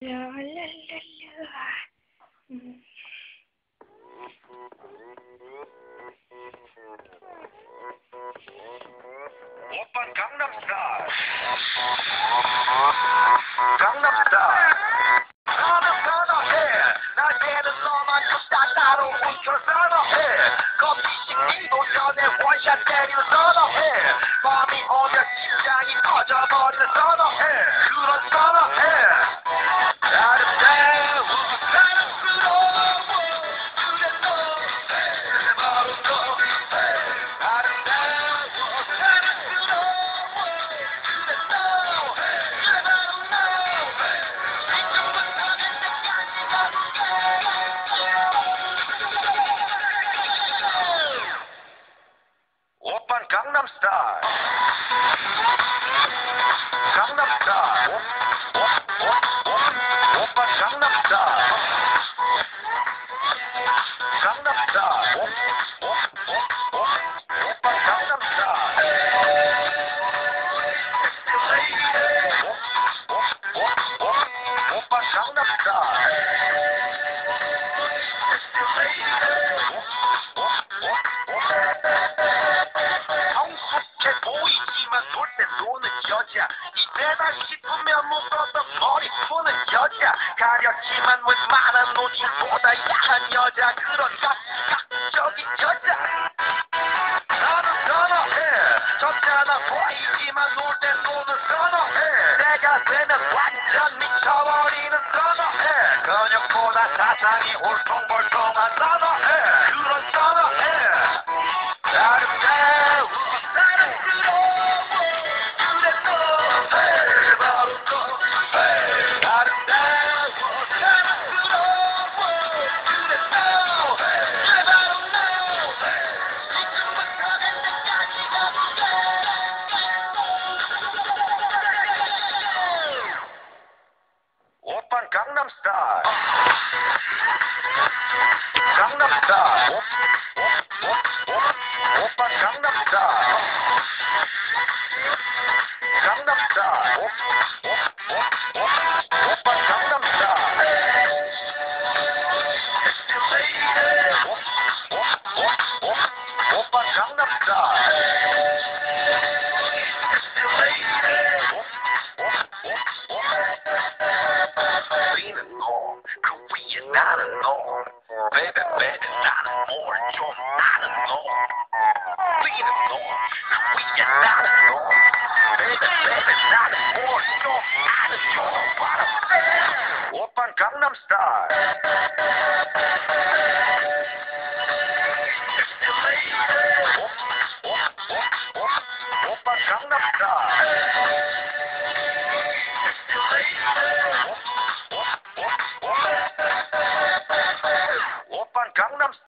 랄랄랄라. 음. 오빤 강남스타일 강남스타일 선어해 낮에는 너만큼 따따로 쳐 선어해 커피 식기도 전에 원샷 때리는 선어해 밤이 오면 심장이 터져버리는 선어해 그런 선어해 아름다워 사랑스러워 그래 너 그래 바로 너 아름다워 사랑스러워 그래 너 그래 바로 너 이쪽부터 갈 때까지 가볼게 오빤 강남스타일 강남스타일 오빤 강남스타일 강남스타일 오빤 강남스타일 오빤 강남스타일 성숙해 보이지만 놀 때 노는 여자 이때다 싶으면 묶어서 머리 푸는 여자 가렸지만 웬만한 노출보다 야한 여자 그런 감각적인 여자 나는 선어해 적잖아 보이지만 놀 때 노는 선어해 내가 되면 완전 미쳐버리는 선어해 근육보다 사상이 울퉁불퉁한 선어해 그런 선어해 아름다워 사랑스러워 그래 너 바로 너 아름다워 사랑스러워 그래 너 바로 너 지금부터 갈 때까지 가볼게 오빤 강남스타일 강남스타일 오빤 강남스타일 강남스타일 오빤 강남스타일 오빤 강남스타일 우리는 너, 그 위에 나는 너 Baby baby 나는 뭘좀 아는 너 우리는 너, 그 위에 나는 너 Baby baby 나는 뭘좀 아는 너 바로 오빤 강남스타일 오빤 강남스타일